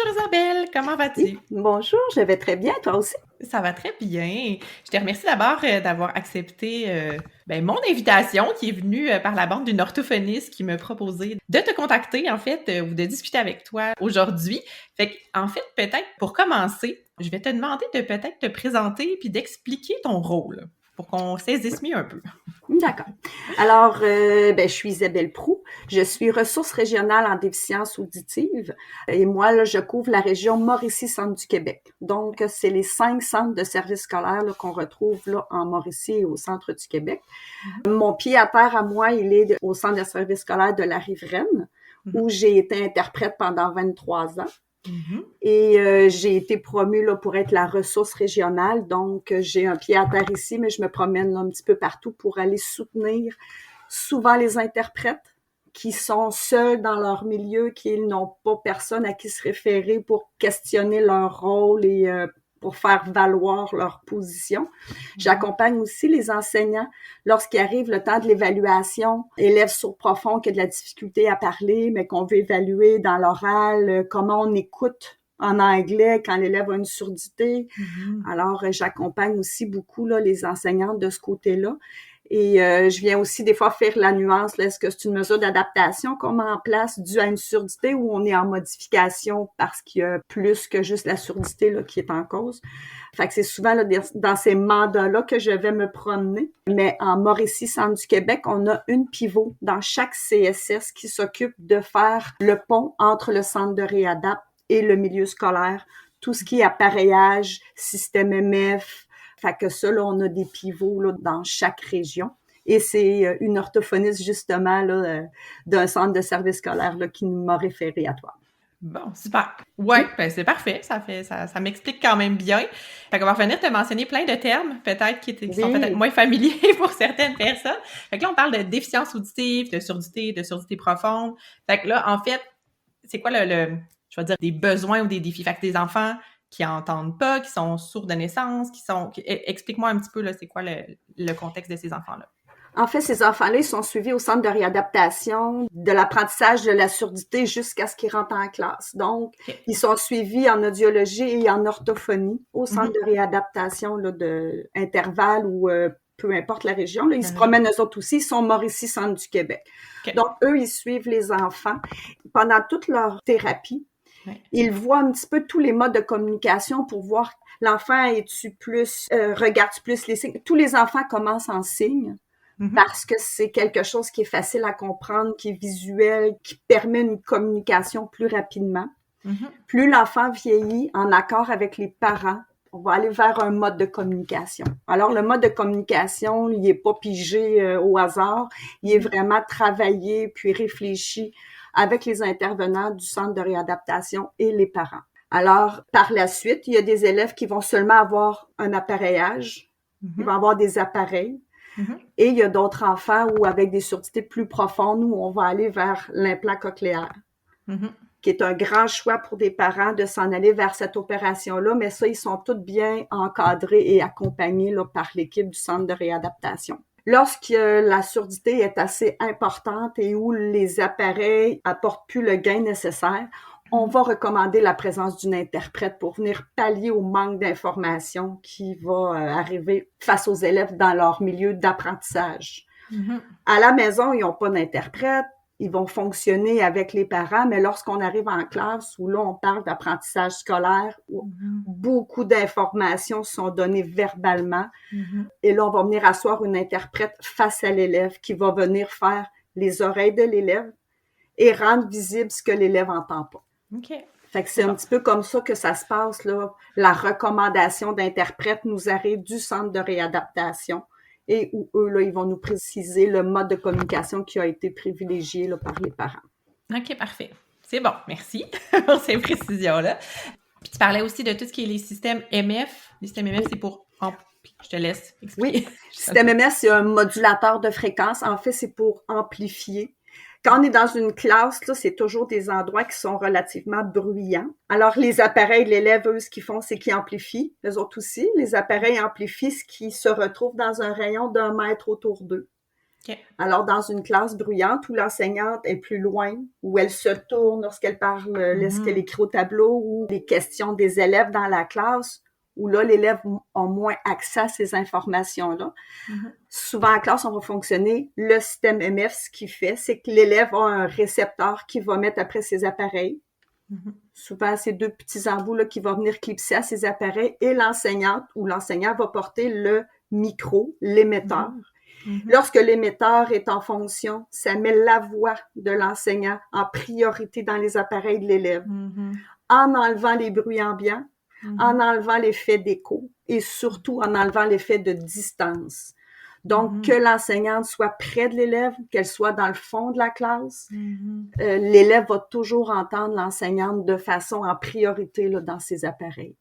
Bonjour Isabelle, comment vas-tu? Oui, bonjour, je vais très bien, toi aussi? Ça va très bien. Je te remercie d'abord d'avoir accepté mon invitation qui est venue par la bande d'une orthophoniste qui m'a proposé de te contacter en fait ou de discuter avec toi aujourd'hui. Fait que, en fait, peut-être pour commencer, je vais te demander de peut-être te présenter puis d'expliquer ton rôle pour qu'on saisisse mieux un peu. D'accord. Alors, je suis Isabelle Proux. Je suis ressource régionale en déficience auditive. Et moi, là, je couvre la région Mauricie-Centre du Québec. Donc, c'est les 5 centres de services scolaires là, qu'on retrouve là, en Mauricie et au centre du Québec. Mhm. Mon pied à terre à moi, il est au centre de services scolaires de la Riveraine, Mhm. où j'ai été interprète pendant 23 ans. Mhm. Et j'ai été promue là, pour être la ressource régionale. Donc, j'ai un pied à terre ici, mais je me promène là, un petit peu partout pour aller soutenir souvent les interprètes qui sont seuls dans leur milieu, qui n'ont pas personne à qui se référer pour questionner leur rôle et pour faire valoir leur position. J'accompagne aussi les enseignants lorsqu'il arrive le temps de l'évaluation, élèves sourds profonds qui ont de la difficulté à parler, mais qu'on veut évaluer dans l'oral, comment on écoute en anglais quand l'élève a une surdité. Mhm. Alors, j'accompagne aussi beaucoup là, les enseignantes de ce côté-là. Et je viens aussi des fois faire la nuance, là, est-ce que c'est une mesure d'adaptation qu'on met en place due à une surdité ou on est en modification parce qu'il y a plus que juste la surdité là, qui est en cause. Fait que c'est souvent là, dans ces mandats-là que je vais me promener. Mais en Mauricie, Centre du Québec, on a une pivot dans chaque CSS qui s'occupe de faire le pont entre le centre de réadap et le milieu scolaire. Tout ce qui est appareillage, système MF. Fait que ça, là, on a des pivots là, dans chaque région. Et c'est une orthophoniste, justement, là, d'un centre de service scolaire là, qui m'a référé à toi. Bon, super. Ouais, Oui, ben c'est parfait. Ça m'explique quand même bien. Fait qu'on va revenir te mentionner plein de termes, peut-être qui sont peut-être oui. moins familiers pour certaines personnes. Fait que là, on parle de déficience auditive, de surdité profonde. Fait que là, en fait, c'est quoi je vais dire, des besoins ou des défis? Fait que des enfants qui entendent pas, qui sont sourds de naissance, explique-moi un petit peu, là, c'est quoi le contexte de ces enfants-là? En fait, ces enfants-là, ils sont suivis au centre de réadaptation de l'apprentissage de la surdité jusqu'à ce qu'ils rentrent en classe. Donc, OK. ils sont suivis en audiologie et en orthophonie au centre Mhm. de réadaptation là, de intervalle ou peu importe la région. Là, ils La se région. promènent eux autres aussi. Ils sont Mauricie, centre du Québec. OK. Donc, eux, ils suivent les enfants pendant toute leur thérapie. Ouais. Ils voient un petit peu tous les modes de communication pour voir l'enfant est-tu plus, regarde-tu plus les signes. Tous les enfants commencent en signes Mhm. parce que c'est quelque chose qui est facile à comprendre, qui est visuel, qui permet une communication plus rapidement. Mhm. Plus l'enfant vieillit en accord avec les parents, on va aller vers un mode de communication. Alors, le mode de communication, il n'est pas pigé au hasard, il est Mhm. vraiment travaillé puis réfléchi avec les intervenants du centre de réadaptation et les parents. Alors, par la suite, il y a des élèves qui vont seulement avoir un appareillage, ils vont Mhm. avoir des appareils, Mhm. et il y a d'autres enfants où, avec des surdités plus profondes, où on va aller vers l'implant cochléaire, Mhm. qui est un grand choix pour des parents de s'en aller vers cette opération-là, mais ça, ils sont tous bien encadrés et accompagnés là, par l'équipe du centre de réadaptation. Lorsque la surdité est assez importante et où les appareils apportent plus le gain nécessaire, on va recommander la présence d'une interprète pour venir pallier au manque d'information qui va arriver face aux élèves dans leur milieu d'apprentissage. Mhm. À la maison, ils n'ont pas d'interprète, ils vont fonctionner avec les parents, mais lorsqu'on arrive en classe, où là, on parle d'apprentissage scolaire, où Mhm. beaucoup d'informations sont données verbalement, Mhm. et là, on va venir asseoir une interprète face à l'élève qui va venir faire les oreilles de l'élève et rendre visible ce que l'élève n'entend pas. OK. Fait que c'est C'est un bon. petit peu comme ça que ça se passe, là. La recommandation d'interprète nous arrive du centre de réadaptation et où eux, là, ils vont nous préciser le mode de communication qui a été privilégié là, par les parents. OK, parfait. C'est bon, merci pour ces précisions-là. Puis tu parlais aussi de tout ce qui est les systèmes MF. Les systèmes MF, Oui, c'est pour... Je te laisse oui. expliquer. Système MS, c'est un modulateur de fréquence. En fait, c'est pour amplifier. Quand on est dans une classe, là, c'est toujours des endroits qui sont relativement bruyants. Alors, les appareils de l'élève, eux, ce qu'ils font, c'est qu'ils amplifient. Les autres aussi, les appareils amplifient ce qui se retrouve dans un rayon d'1 mètre autour d'eux. OK. Alors, dans une classe bruyante où l'enseignante est plus loin, où elle se tourne lorsqu'elle parle, lorsqu'elle écrit au tableau, ou les questions des élèves dans la classe, où là, l'élève a moins accès à ces informations-là. Souvent, en classe, on va fonctionner. Le système MF, ce qu'il fait, c'est que l'élève a un récepteur qui va mettre après ses appareils. Souvent, c'est deux petits embouts là, qui vont venir clipser à ces appareils et l'enseignante ou l'enseignant va porter le micro, l'émetteur. Lorsque l'émetteur est en fonction, ça met la voix de l'enseignant en priorité dans les appareils de l'élève, en enlevant les bruits ambiants, en enlevant l'effet d'écho et surtout en enlevant l'effet de distance. Donc, que l'enseignante soit près de l'élève, qu'elle soit dans le fond de la classe, l'élève va toujours entendre l'enseignante de façon en priorité là, dans ses appareils.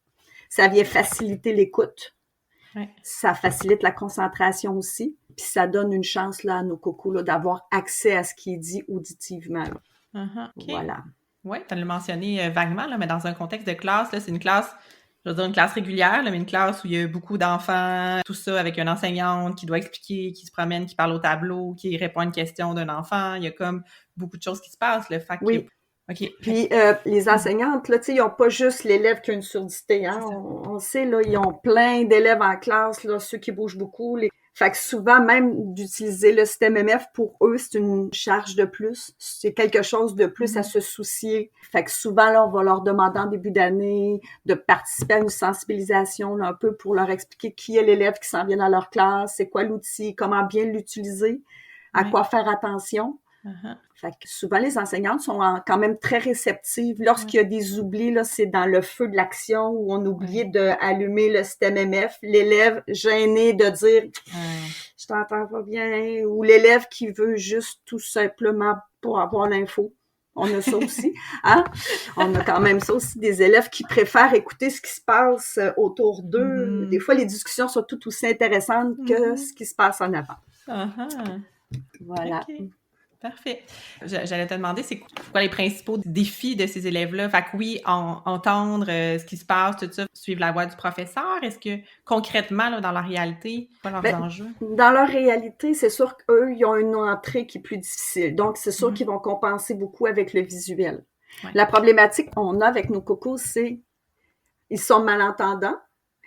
Ça vient faciliter l'écoute. Ouais. Ça facilite la concentration aussi. Puis ça donne une chance là, à nos cocos là, d'avoir accès à ce qui est dit auditivement. Okay. Voilà. Oui, tu l'as mentionné vaguement, là, mais dans un contexte de classe, là, c'est une classe, je veux dire une classe régulière, là, mais une classe où il y a beaucoup d'enfants, tout ça avec une enseignante qui doit expliquer, qui se promène, qui parle au tableau, qui répond à une question d'un enfant. Il y a comme beaucoup de choses qui se passent. Le fait Oui. OK. Puis les enseignantes, là, tu sais, ils n'ont pas juste l'élève qui a une surdité. Hein? On sait, là, ils ont plein d'élèves en classe, là, ceux qui bougent beaucoup. Fait que souvent, même d'utiliser le système MF, pour eux, c'est une charge de plus. C'est quelque chose de plus à se soucier. Fait que souvent, là, on va leur demander en début d'année de participer à une sensibilisation, là, un peu pour leur expliquer qui est l'élève qui s'en vient dans leur classe, c'est quoi l'outil, comment bien l'utiliser, à quoi faire attention. Fait que souvent, les enseignantes sont quand même très réceptives. Lorsqu'il y a des oublis, là, c'est dans le feu de l'action où on oubliait d'allumer le système MF. L'élève gêné de dire « Je t'entends pas bien » ou l'élève qui veut juste tout simplement pour avoir l'info. On a ça aussi. Hein? On a quand même ça aussi, des élèves qui préfèrent écouter ce qui se passe autour d'eux. Des fois, les discussions sont tout aussi intéressantes que ce qui se passe en avant. Voilà. Okay. Parfait. J'allais te demander, c'est quoi les principaux défis de ces élèves-là? Fait que oui, entendre ce qui se passe, tout ça, suivre la voix du professeur. Est-ce que concrètement, là, dans la réalité, quoi leurs enjeux? Dans leur réalité, c'est sûr qu'eux, ils ont une entrée qui est plus difficile. Donc, c'est sûr qu'ils vont compenser beaucoup avec le visuel. Ouais. La problématique qu'on a avec nos cocos, c'est ils sont malentendants,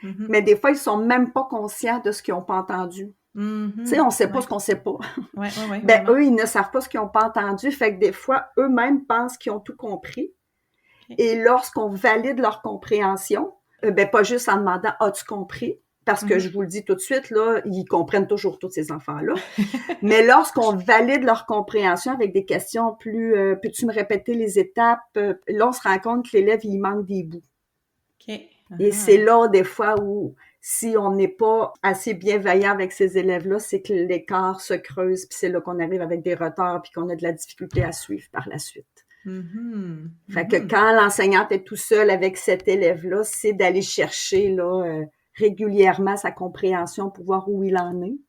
mais des fois, ils sont même pas conscients de ce qu'ils n'ont pas entendu. Tu sais, on sait pas ce qu'on sait pas. Ben, eux, ils ne savent pas ce qu'ils n'ont pas entendu. Fait que des fois, eux-mêmes pensent qu'ils ont tout compris. Et lorsqu'on valide leur compréhension, ben, pas juste en demandant « As-tu compris? » Parce que je vous le dis tout de suite, là, ils comprennent toujours tous ces enfants-là. Mais lorsqu'on valide leur compréhension avec des questions plus « Peux-tu me répéter les étapes? » Là, on se rend compte que l'élève, il manque des bouts. Et c'est là, des fois, où si on n'est pas assez bienveillant avec ces élèves-là, c'est que l'écart se creuse, puis c'est là qu'on arrive avec des retards, puis qu'on a de la difficulté à suivre par la suite. Fait que quand l'enseignante est tout seul avec cet élève-là, c'est d'aller chercher là régulièrement sa compréhension pour voir où il en est.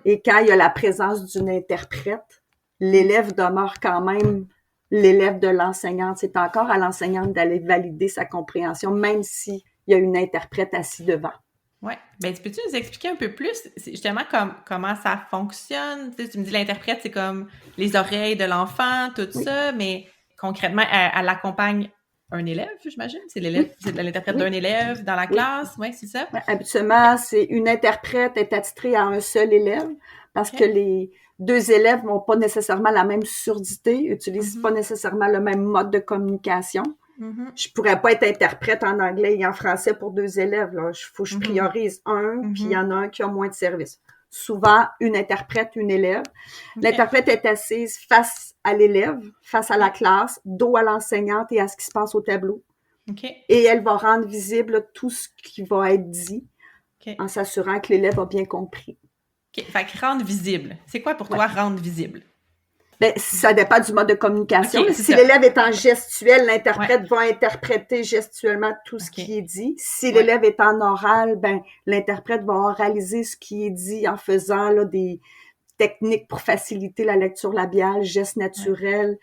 Et quand il y a la présence d'une interprète, l'élève demeure quand même l'élève de l'enseignante. C'est encore à l'enseignante d'aller valider sa compréhension, même s'il y a une interprète assise devant. Oui. Ben, tu peux-tu nous expliquer un peu plus justement comment ça fonctionne? Tu me dis l'interprète, c'est comme les oreilles de l'enfant, tout ça, mais concrètement, elle accompagne un élève, j'imagine? C'est l'élève, c'est l'interprète d'un élève dans la classe? Oui, c'est ça? Habituellement, c'est une interprète est attitrée à un seul élève parce que les deux élèves n'ont pas nécessairement la même surdité, utilisent pas nécessairement le même mode de communication. Je pourrais pas être interprète en anglais et en français pour deux élèves. Il faut que je priorise un, puis il y en a un qui a moins de service. Souvent, une interprète, une élève. L'interprète est assise face à l'élève, face à la classe, dos à l'enseignante et à ce qui se passe au tableau. Et elle va rendre visible tout ce qui va être dit en s'assurant que l'élève a bien compris. Fait que rendre visible. C'est quoi pour toi rendre visible? Ben, ça dépend du mode de communication. Si l'élève est en gestuel, l'interprète va interpréter gestuellement tout ce qui est dit. Si l'élève est en oral, ben, l'interprète va oraliser ce qui est dit en faisant là, des techniques pour faciliter la lecture labiale, gestes naturels.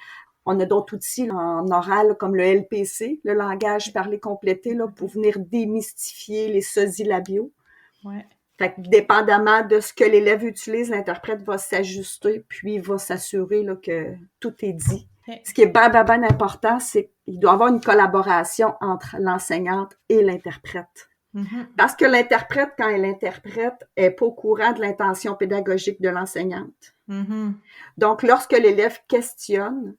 On a d'autres outils là, en oral comme le LPC, le langage parlé complété, là, pour venir démystifier les sosies labiaux. Fait que dépendamment de ce que l'élève utilise, l'interprète va s'ajuster, puis va s'assurer là, que tout est dit. OK. Ce qui est bien important, c'est qu'il doit y avoir une collaboration entre l'enseignante et l'interprète. Mhm. Parce que l'interprète, quand elle interprète, n'est pas au courant de l'intention pédagogique de l'enseignante. Mhm. Donc, lorsque l'élève questionne,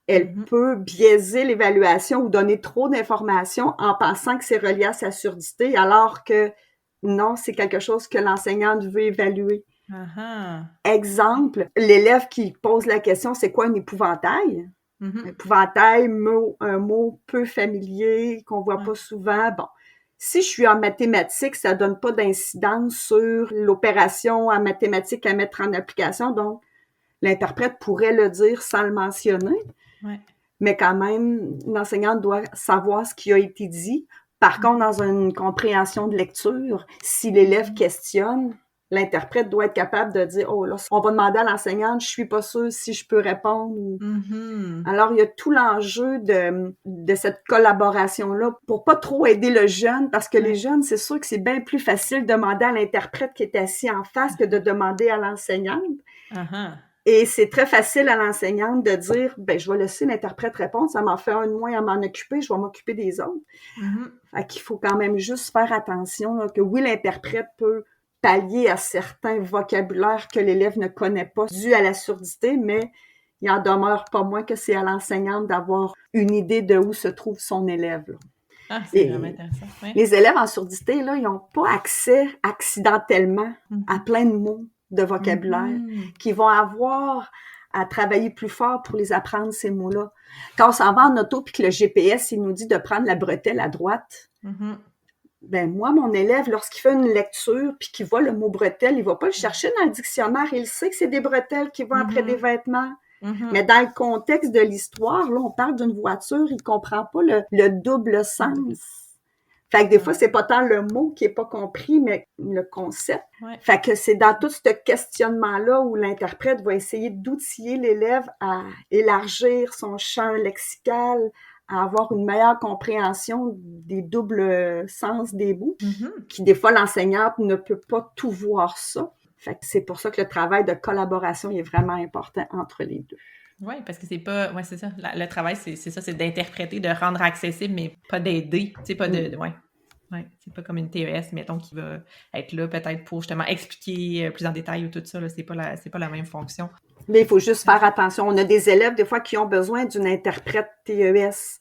elle Mhm. peut biaiser l'évaluation ou donner trop d'informations en pensant que c'est relié à sa surdité, alors que non, c'est quelque chose que l'enseignante veut évaluer. Ah Exemple, l'élève qui pose la question, c'est quoi un épouvantail? Mhm. Épouvantail, un mot peu familier, qu'on voit Ouais. pas souvent. Bon, si je suis en mathématiques, ça donne pas d'incidence sur l'opération en mathématiques à mettre en application, donc l'interprète pourrait le dire sans le mentionner. Ouais. Mais quand même, l'enseignante doit savoir ce qui a été dit. Par contre, dans une compréhension de lecture, si l'élève questionne, l'interprète doit être capable de dire « Oh, là, on va demander à l'enseignante, je suis pas sûre si je peux répondre. » Mhm. Alors, il y a tout l'enjeu de cette collaboration-là pour pas trop aider le jeune, parce que les jeunes, c'est sûr que c'est bien plus facile de demander à l'interprète qui est assis en face que de demander à l'enseignante. Ah Et c'est très facile à l'enseignante de dire, ben, je vais laisser l'interprète répondre, ça m'en fait un de moins à m'en occuper, je vais m'occuper des autres. Mhm. Fait qu'il faut quand même juste faire attention, là, que oui, l'interprète peut pallier à certains vocabulaires que l'élève ne connaît pas dû à la surdité, mais il en demeure pas moins que c'est à l'enseignante d'avoir une idée de où se trouve son élève, là. Ah, c'est vraiment Et intéressant. Ouais. les élèves en surdité, là, ils n'ont pas accès accidentellement à Mhm. plein de mots de vocabulaire Mhm. qu'ils vont avoir à travailler plus fort pour les apprendre, ces mots-là. Quand on s'en va en auto puis que le GPS, il nous dit de prendre la bretelle à droite, Mhm. ben moi, mon élève, lorsqu'il fait une lecture puis qu'il voit le mot bretelle, il va pas le chercher dans le dictionnaire. Il sait que c'est des bretelles qui vont après des vêtements. Mhm. Mais dans le contexte de l'histoire, là, on parle d'une voiture, il comprend pas le double sens. Fait que des fois, c'est pas tant le mot qui est pas compris, mais le concept. Ouais. Fait que c'est dans tout ce questionnement-là où l'interprète va essayer d'outiller l'élève à élargir son champ lexical, à avoir une meilleure compréhension des doubles sens des mots, Mhm. qui des fois, l'enseignante ne peut pas tout voir ça. Fait que c'est pour ça que le travail de collaboration est vraiment important entre les deux. Oui, parce que c'est pas. Ouais, c'est ça. Le travail, c'est ça, c'est d'interpréter, de rendre accessible, mais pas d'aider. Tu sais, pas de. Ouais. Ouais. C'est pas comme une TES, mettons, qui va être là peut-être pour justement expliquer plus en détail ou tout ça. Là, c'est pas la même fonction. Mais il faut juste faire attention. On a des élèves, des fois, qui ont besoin d'une interprète TES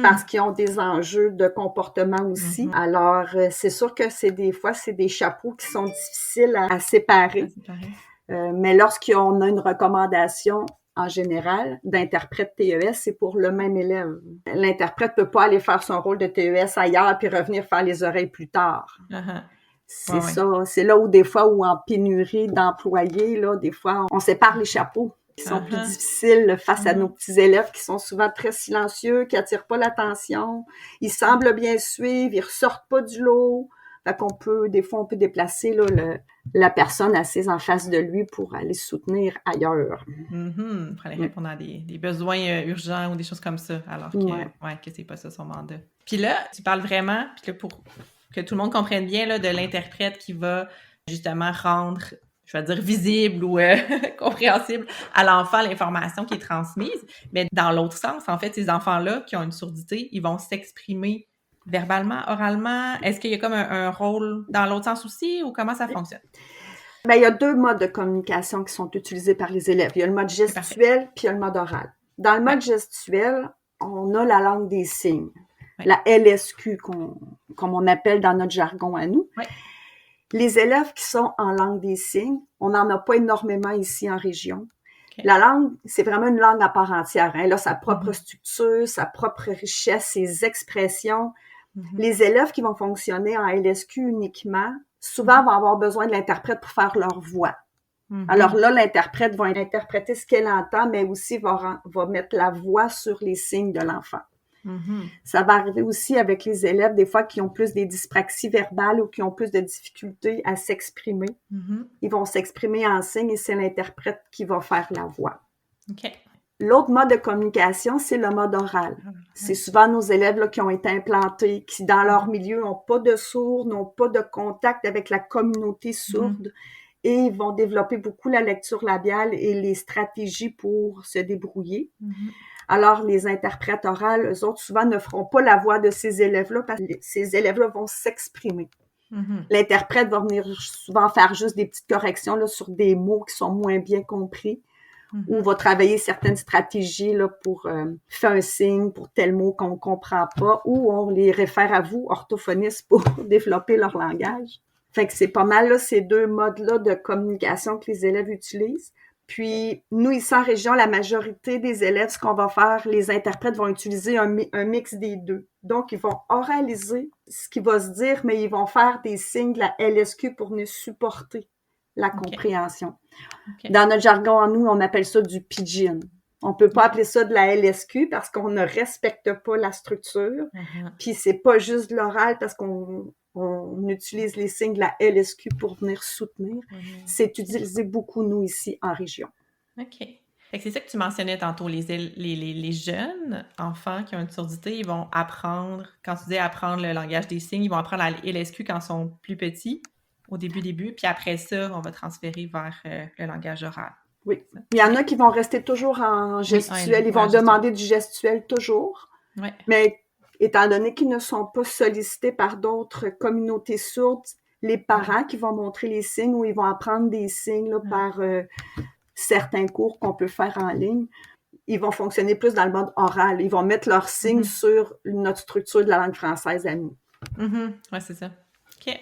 parce qu'ils ont des enjeux de comportement aussi. Alors, c'est sûr que des fois, c'est des chapeaux qui sont difficiles à séparer. C'est pareil. Mais lorsqu'on a une recommandation, en général, d'interprète TES, c'est pour le même élève. L'interprète peut pas aller faire son rôle de TES ailleurs puis revenir faire les oreilles plus tard. C'est ça. C'est là où des fois, où en pénurie d'employés, là, des fois, on sépare les chapeaux qui sont plus difficiles face à nos petits élèves qui sont souvent très silencieux, qui attirent pas l'attention. Ils semblent bien suivre, ils ressortent pas du lot. Fait qu'on peut, des fois, on peut déplacer là, la personne assise en face de lui pour aller soutenir ailleurs. Pour aller répondre à des besoins urgents ou des choses comme ça, alors que c'est pas ça son mandat. Puis là, tu parles vraiment, puis là, pour que tout le monde comprenne bien là, de l'interprète qui va justement rendre, je vais dire, visible ou compréhensible à l'enfant l'information qui est transmise. Mais dans l'autre sens, en fait, ces enfants-là qui ont une surdité, ils vont s'exprimer verbalement, oralement. Est-ce qu'il y a comme un rôle dans l'autre sens aussi ou comment ça fonctionne? Ben, il y a deux modes de communication qui sont utilisés par les élèves. Il y a le mode gestuel puis il y a le mode oral. Dans le mode gestuel, on a la langue des signes, la LSQ, comme on appelle dans notre jargon à nous. Les élèves qui sont en langue des signes, on n'en a pas énormément ici en région. La langue, c'est vraiment une langue à part entière. Elle a sa propre structure, sa propre richesse, ses expressions. Les élèves qui vont fonctionner en LSQ uniquement, souvent vont avoir besoin de l'interprète pour faire leur voix. Alors là, l'interprète va interpréter ce qu'elle entend, mais aussi va mettre la voix sur les signes de l'enfant. Ça va arriver aussi avec les élèves, des fois, qui ont plus des dyspraxies verbales ou qui ont plus de difficultés à s'exprimer. Ils vont s'exprimer en signes et c'est l'interprète qui va faire la voix. OK. L'autre mode de communication, c'est le mode oral. C'est souvent nos élèves là, qui ont été implantés, qui dans leur milieu n'ont pas de sourds, n'ont pas de contact avec la communauté sourde et ils vont développer beaucoup la lecture labiale et les stratégies pour se débrouiller. Alors, les interprètes orales, eux autres, souvent ne feront pas la voix de ces élèves-là parce que ces élèves-là vont s'exprimer. L'interprète va venir souvent faire juste des petites corrections là, sur des mots qui sont moins bien compris. Ou va travailler certaines stratégies là, pour faire un signe pour tel mot qu'on ne comprend pas, ou on les réfère à vous, orthophonistes, pour développer leur langage. Fait que c'est pas mal là, ces deux modes-là de communication que les élèves utilisent. Puis, nous, ici en région, la majorité des élèves, ce qu'on va faire, les interprètes vont utiliser un mix des deux. Donc, ils vont oraliser ce qui va se dire, mais ils vont faire des signes de la LSQ pour nous supporter la compréhension. Dans notre jargon, en nous, on appelle ça du pidgin. On peut pas appeler ça de la LSQ parce qu'on ne respecte pas la structure. Puis c'est pas juste de l'oral parce qu'on utilise les signes de la LSQ pour venir soutenir. C'est utilisé beaucoup, nous, ici, en région. OK. Fait que c'est ça que tu mentionnais tantôt, les jeunes enfants qui ont une surdité, ils vont apprendre, quand tu dis apprendre le langage des signes, ils vont apprendre la LSQ quand ils sont plus petits, au début, puis après ça, on va transférer vers le langage oral. Oui. Il y en a qui vont rester toujours en gestuel. Ils vont demander du gestuel toujours. Mais étant donné qu'ils ne sont pas sollicités par d'autres communautés sourdes, les parents qui vont montrer les signes ou ils vont apprendre des signes là, par certains cours qu'on peut faire en ligne, ils vont fonctionner plus dans le mode oral. Ils vont mettre leurs signes sur notre structure de la langue française à nous. Oui, c'est ça. OK.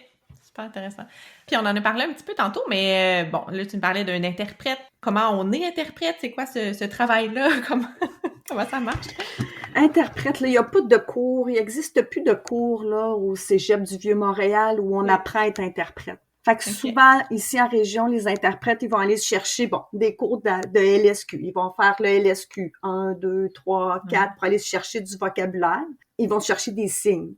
Super intéressant. Puis on en a parlé un petit peu tantôt, mais bon, là, tu me parlais d'un interprète. Comment on est interprète? C'est quoi ce travail-là? Comment ça marche? Interprète, là, il n'y a pas de cours. Il n'existe plus de cours là, au Cégep du Vieux-Montréal où on apprend à être interprète. Fait que souvent, ici en région, les interprètes, ils vont aller chercher des cours de LSQ. Ils vont faire le LSQ 1, 2, 3, 4 pour aller chercher du vocabulaire. Ils vont chercher des signes.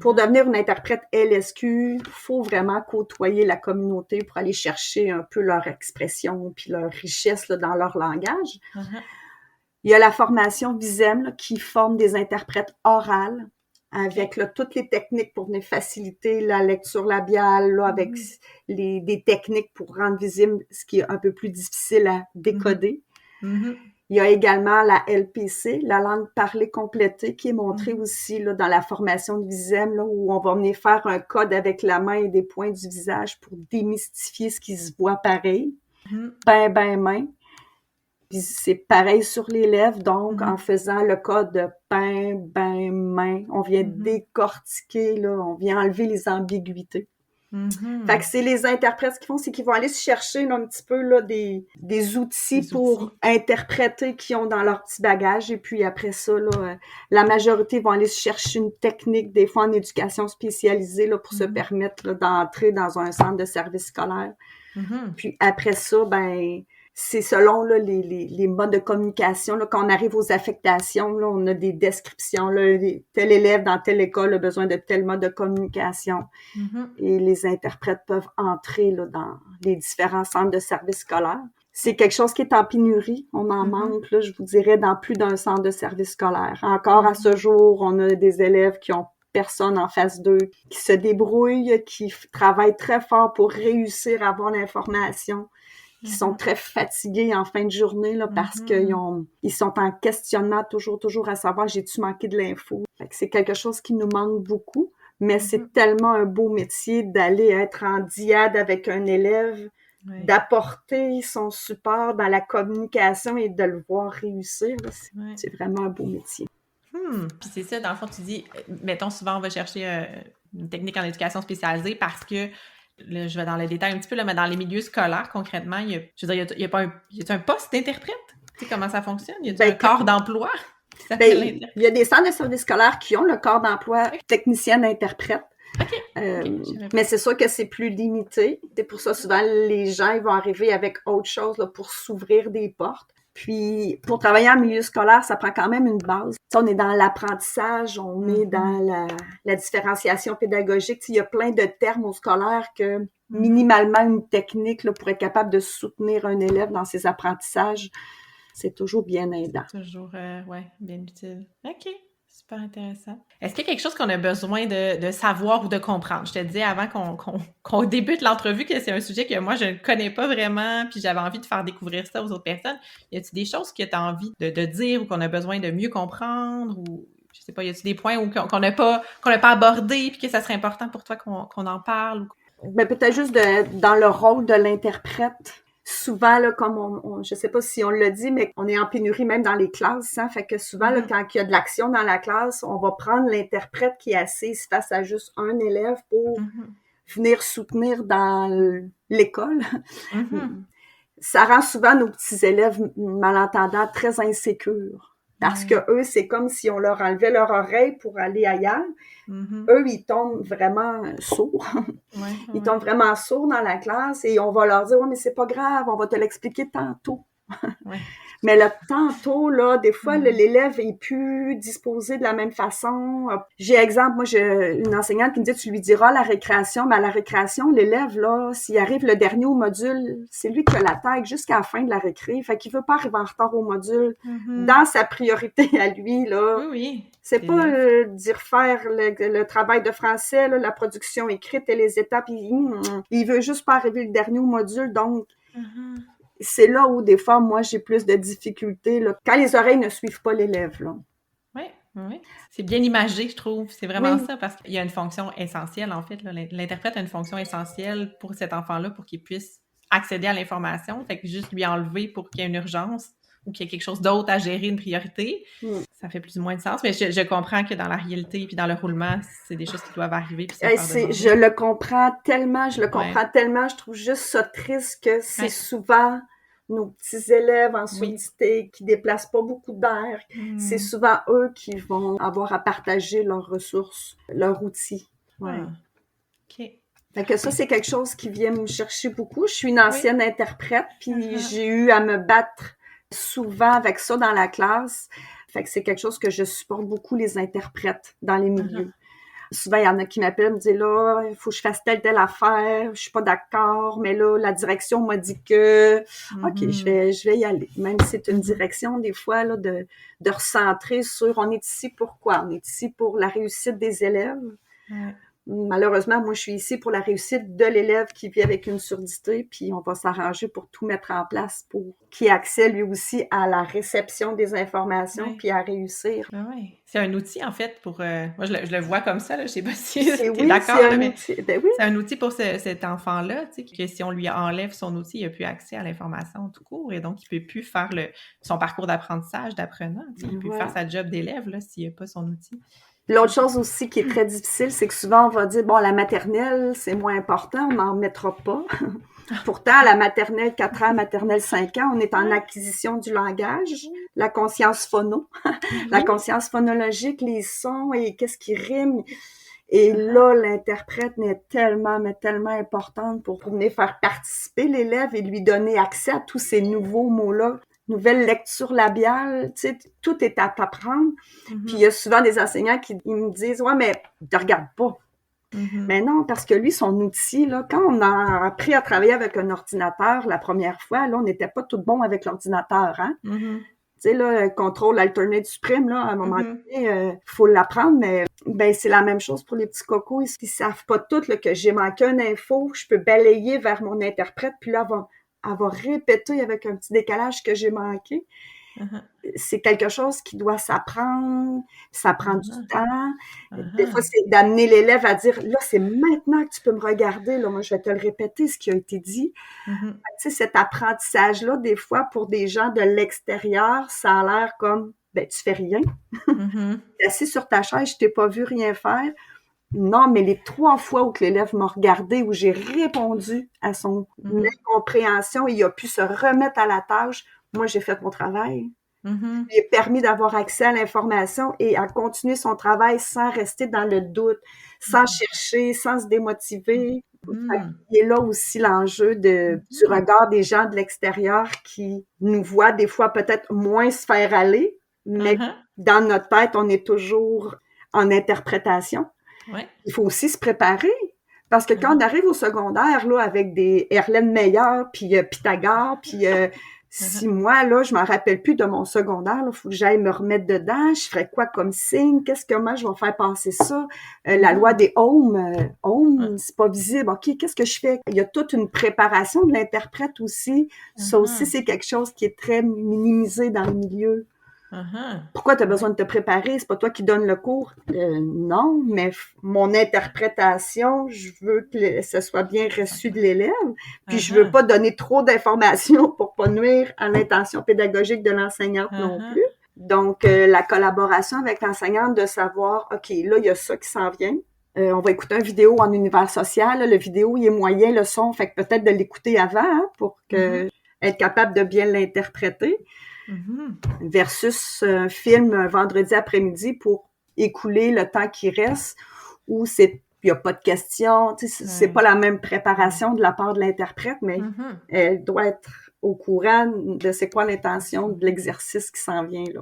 Pour devenir une interprète LSQ, il faut vraiment côtoyer la communauté pour aller chercher un peu leur expression puis leur richesse là, dans leur langage. Il y a la formation Visem là, qui forme des interprètes orales avec là, toutes les techniques pour venir faciliter la lecture labiale, là, avec des techniques pour rendre visible ce qui est un peu plus difficile à décoder. Il y a également la LPC, la langue parlée complétée, qui est montrée aussi là, dans la formation de Visem, là, où on va venir faire un code avec la main et des points du visage pour démystifier ce qui se voit pareil. Main. Puis c'est pareil sur les lèvres, donc en faisant le code de main, on vient décortiquer, là, on vient enlever les ambiguïtés. Fait que c'est les interprètes qui font, c'est qu'ils vont aller se chercher là, un petit peu là, des outils pour interpréter qu'ils ont dans leur petit bagage. Et puis après ça, là, la majorité vont aller se chercher une technique, des fois en éducation spécialisée, là, pour se permettre là, d'entrer dans un centre de service scolaire. Puis après ça, ben c'est selon là, les modes de communication. Là, quand on arrive aux affectations, là, on a des descriptions. Là, tel élève dans telle école a besoin de tel mode de communication. Et les interprètes peuvent entrer là, dans les différents centres de services scolaires. C'est quelque chose qui est en pénurie. On en manque, là, je vous dirais, dans plus d'un centre de service scolaire. Encore à ce jour, on a des élèves qui ont personne en face d'eux, qui se débrouillent, qui travaillent très fort pour réussir à avoir l'information, qui sont très fatigués en fin de journée là, parce qu'ils sont en questionnement toujours à savoir j'ai-tu manqué de l'info. Fait que c'est quelque chose qui nous manque beaucoup, mais c'est tellement un beau métier d'aller être en diade avec un élève, d'apporter son support dans la communication et de le voir réussir. Là, c'est vraiment un beau métier. Puis c'est ça, dans le fond, tu dis, mettons, souvent on va chercher une technique en éducation spécialisée parce que là, je vais dans le détail un petit peu, là, mais dans les milieux scolaires, concrètement, il y a un poste d'interprète? Tu sais comment ça fonctionne? Il y a un corps d'emploi? Il y a des centres de services scolaires qui ont le corps d'emploi technicienne-interprète. Mais c'est sûr que c'est plus limité. C'est pour ça, souvent, les gens ils vont arriver avec autre chose là, pour s'ouvrir des portes. Puis, pour travailler en milieu scolaire, ça prend quand même une base. On est dans l'apprentissage, on est dans la différenciation pédagogique. Il y a plein de termes au scolaire que minimalement une technique là, pour être capable de soutenir un élève dans ses apprentissages, c'est toujours bien aidant. Toujours, ouais, bien utile. OK, super intéressant. Est-ce qu'il y a quelque chose qu'on a besoin de savoir ou de comprendre? Je te disais avant qu'on débute l'entrevue que c'est un sujet que moi, je ne connais pas vraiment, puis j'avais envie de faire découvrir ça aux autres personnes. Y a-t-il des choses que tu as envie de dire ou qu'on a besoin de mieux comprendre ou je sais pas, y a-t-il des points qu'on n'a pas abordés puis que ça serait important pour toi qu'on en parle? Ben, peut-être juste dans le rôle de l'interprète. Souvent, là, comme je sais pas si on l'a dit, mais on est en pénurie même dans les classes, hein. Fait que souvent, là, quand il y a de l'action dans la classe, on va prendre l'interprète qui est assise face à juste un élève pour venir soutenir dans l'école. Ça rend souvent nos petits élèves malentendants très insécures. Parce que eux, c'est comme si on leur enlevait leur oreille pour aller ailleurs. Eux, ils tombent vraiment sourds. Ils tombent vraiment sourds dans la classe et on va leur dire « Ouais, mais c'est pas grave, on va te l'expliquer tantôt. » Mais le tantôt, là, des fois, l'élève est plus disposé de la même façon. J'ai exemple, moi, j'ai une enseignante qui me dit, tu lui diras à la récréation, mais à la récréation, l'élève, là, s'il arrive le dernier au module, c'est lui qui a la tag jusqu'à la fin de la récré. Fait qu'il veut pas arriver en retard au module. Dans sa priorité à lui, là. C'est pas dire faire le travail de français, là, la production écrite et les étapes. Il veut juste pas arriver le dernier au module, donc c'est là où, des fois, moi, j'ai plus de difficultés, là, quand les oreilles ne suivent pas l'élève, là. Oui. C'est bien imagé, je trouve. C'est vraiment ça, parce qu'il y a une fonction essentielle, en fait. Là. L'interprète a une fonction essentielle pour cet enfant-là, pour qu'il puisse accéder à l'information. Fait que juste lui enlever pour qu'il y ait une urgence ou qu'il y ait quelque chose d'autre à gérer, une priorité, ça fait plus ou moins de sens. Mais je comprends que dans la réalité puis dans le roulement, c'est des choses qui doivent arriver. Puis je le comprends tellement, Je trouve juste ça triste que c'est souvent nos petits élèves en surdité qui déplacent pas beaucoup d'air. C'est souvent eux qui vont avoir à partager leurs ressources, leurs outils. Fait que ça, c'est quelque chose qui vient me chercher beaucoup. Je suis une ancienne interprète, puis j'ai eu à me battre souvent avec ça dans la classe. Fait que c'est quelque chose que je supporte beaucoup, les interprètes dans les milieux. Souvent, il y en a qui m'appellent, me disent là, il faut que je fasse telle affaire, je suis pas d'accord, mais là, la direction m'a dit que OK, je vais y aller. Même si c'est une direction, des fois, là, de recentrer sur on est ici pour quoi? On est ici pour la réussite des élèves. Malheureusement, moi, je suis ici pour la réussite de l'élève qui vit avec une surdité, puis on va s'arranger pour tout mettre en place pour qu'il ait accès, lui aussi, à la réception des informations, puis à réussir. C'est un outil, en fait, pour... moi, je le vois comme ça, là, je sais pas si tu es d'accord, mais c'est un outil pour cet enfant-là, tu sais, que si on lui enlève son outil, il n'a plus accès à l'information tout court, et donc il ne peut plus faire son parcours d'apprentissage, d'apprenant, tu sais, il ne peut plus faire sa job d'élève, là, s'il n'a pas son outil. L'autre chose aussi qui est très difficile, c'est que souvent on va dire, bon, la maternelle, c'est moins important, on n'en mettra pas. Pourtant, à la maternelle 4 ans, maternelle 5 ans, on est en acquisition du langage, la conscience phono, la conscience phonologique, les sons et qu'est-ce qui rime. Et là, l'interprète est tellement importante pour venir faire participer l'élève et lui donner accès à tous ces nouveaux mots-là. Nouvelle lecture labiale, tu sais, tout est à t'apprendre. Puis il y a souvent des enseignants qui me disent « Ouais, mais ne regarde pas. » Mais non, parce que lui, son outil, là, quand on a appris à travailler avec un ordinateur la première fois, là, on n'était pas tout bon avec l'ordinateur, hein? Tu sais, là, contrôle alternate suprême, là, à un moment donné, faut l'apprendre, mais ben c'est la même chose pour les petits cocos. Ils savent pas tout, là, que j'ai manqué une info, je peux balayer vers mon interprète, puis là, elle va répéter avec un petit décalage que j'ai manqué. C'est quelque chose qui doit s'apprendre, ça prend du temps. Des fois, c'est d'amener l'élève à dire, là, c'est maintenant que tu peux me regarder, là, moi, je vais te le répéter, ce qui a été dit. Tu sais, cet apprentissage-là, des fois, pour des gens de l'extérieur, ça a l'air comme, ben, tu fais rien. T'es assis sur ta chaise, je t'ai pas vu rien faire. Non, mais les 3 fois où que l'élève m'a regardé, où j'ai répondu à son incompréhension, il a pu se remettre à la tâche. Moi, j'ai fait mon travail. Il est permis d'avoir accès à l'information et à continuer son travail sans rester dans le doute, sans chercher, sans se démotiver. Il est là aussi l'enjeu du regard des gens de l'extérieur qui nous voient des fois peut-être moins se faire aller, mais dans notre tête, on est toujours en interprétation. Il faut aussi se préparer. Parce que quand on arrive au secondaire, là, avec des Erlen Meyer, puis Pythagore, puis Si moi, là, je m'en rappelle plus de mon secondaire, il faut que j'aille me remettre dedans, je ferais quoi comme signe? Comment je vais faire passer ça? La loi des ohms, c'est pas visible. OK, qu'est-ce que je fais? Il y a toute une préparation de l'interprète aussi. Ça aussi, c'est quelque chose qui est très minimisé dans le milieu. Pourquoi tu as besoin de te préparer? C'est pas toi qui donnes le cours? Non, mais mon interprétation, je veux que ce soit bien reçu de l'élève, puis je veux pas donner trop d'informations pour pas nuire à l'intention pédagogique de l'enseignante non plus. Donc, la collaboration avec l'enseignante de savoir, OK, là, il y a ça qui s'en vient. On va écouter une vidéo en univers social. Là, le vidéo, il est moyen, le son, fait que peut-être de l'écouter avant pour être capable de bien l'interpréter. Versus un film un vendredi après-midi pour écouler le temps qui reste où il n'y a pas de questions, c'est pas la même préparation de la part de l'interprète, mais elle doit être au courant de c'est quoi l'intention de l'exercice qui s'en vient, là.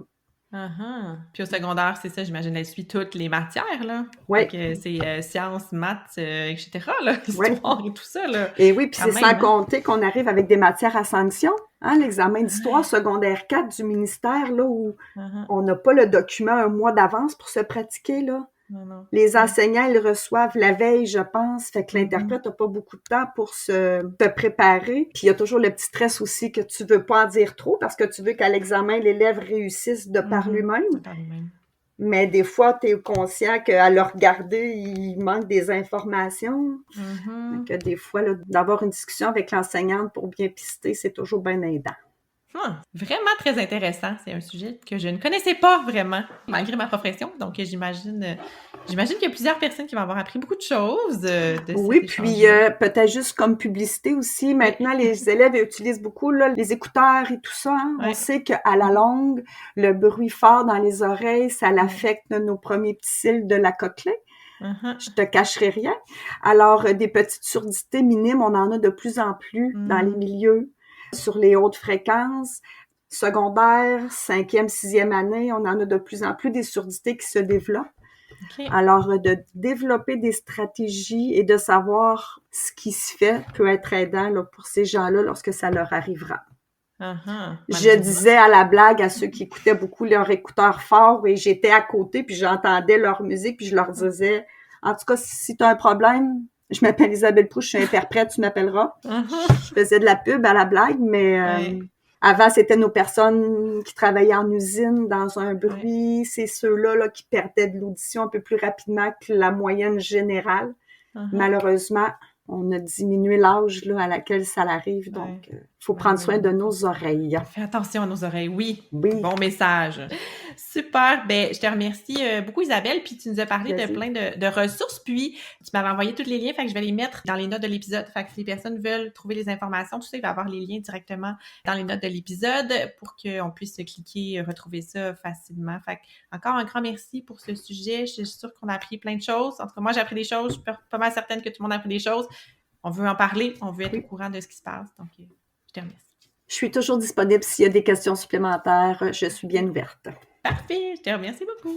Puis au secondaire, c'est ça, j'imagine, elle suit toutes les matières, là. Oui. C'est sciences, maths, etc., là, histoire et tout ça, là. Et oui, puis c'est sans compter qu'on arrive avec des matières à sanction, hein, l'examen d'histoire secondaire 4 du ministère, là, où on n'a pas le document un mois d'avance pour se pratiquer, là. Non. Les enseignants, ils reçoivent la veille, je pense, fait que l'interprète n'a pas beaucoup de temps pour se préparer. Puis il y a toujours le petit stress aussi que tu veux pas en dire trop parce que tu veux qu'à l'examen, l'élève réussisse de par lui-même. Mais des fois, tu es conscient qu'à le regarder, il manque des informations. Que des fois, là, d'avoir une discussion avec l'enseignante pour bien pister, c'est toujours bien aidant. Vraiment très intéressant. C'est un sujet que je ne connaissais pas vraiment, malgré ma profession. Donc, j'imagine qu'il y a plusieurs personnes qui vont avoir appris beaucoup de choses de oui, puis peut-être juste comme publicité aussi. Maintenant, les élèves utilisent beaucoup là, les écouteurs et tout ça. Hein? On sait qu'à la longue, le bruit fort dans les oreilles, ça l'affecte nos premiers petits cils de la cochlée. Je te cacherai rien. Alors, des petites surdités minimes, on en a de plus en plus dans les milieux. Sur les hautes fréquences, secondaire, 5e, 6e année, on en a de plus en plus des surdités qui se développent. Alors, de développer des stratégies et de savoir ce qui se fait peut être aidant là, pour ces gens-là lorsque ça leur arrivera. Je disais à la blague à ceux qui écoutaient beaucoup leurs écouteurs forts et j'étais à côté puis j'entendais leur musique puis je leur disais, en tout cas, si tu as un problème, je m'appelle Isabelle Proulx, je suis interprète, tu m'appelleras. Je faisais de la pub à la blague, mais avant, c'était nos personnes qui travaillaient en usine dans un bruit. C'est ceux-là là, qui perdaient de l'audition un peu plus rapidement que la moyenne générale. Malheureusement, on a diminué l'âge là, à laquelle ça arrive, donc il faut prendre soin de nos oreilles. Fais attention à nos oreilles, oui. Bon message. Super. Ben, je te remercie beaucoup, Isabelle. Puis tu nous as parlé de plein de ressources. Puis tu m'avais envoyé tous les liens. Fait que je vais les mettre dans les notes de l'épisode. Fait que si les personnes veulent trouver les informations, tout ça, il va y avoir les liens directement dans les notes de l'épisode pour qu'on puisse cliquer, retrouver ça facilement. Fait que encore un grand merci pour ce sujet. Je suis sûre qu'on a appris plein de choses. En tout cas, moi, j'ai appris des choses. Je suis pas mal certaine que tout le monde a appris des choses. On veut en parler. On veut être au courant de ce qui se passe. Donc, je te remercie. Je suis toujours disponible s'il y a des questions supplémentaires. Je suis bien ouverte. Parfait, je te remercie beaucoup.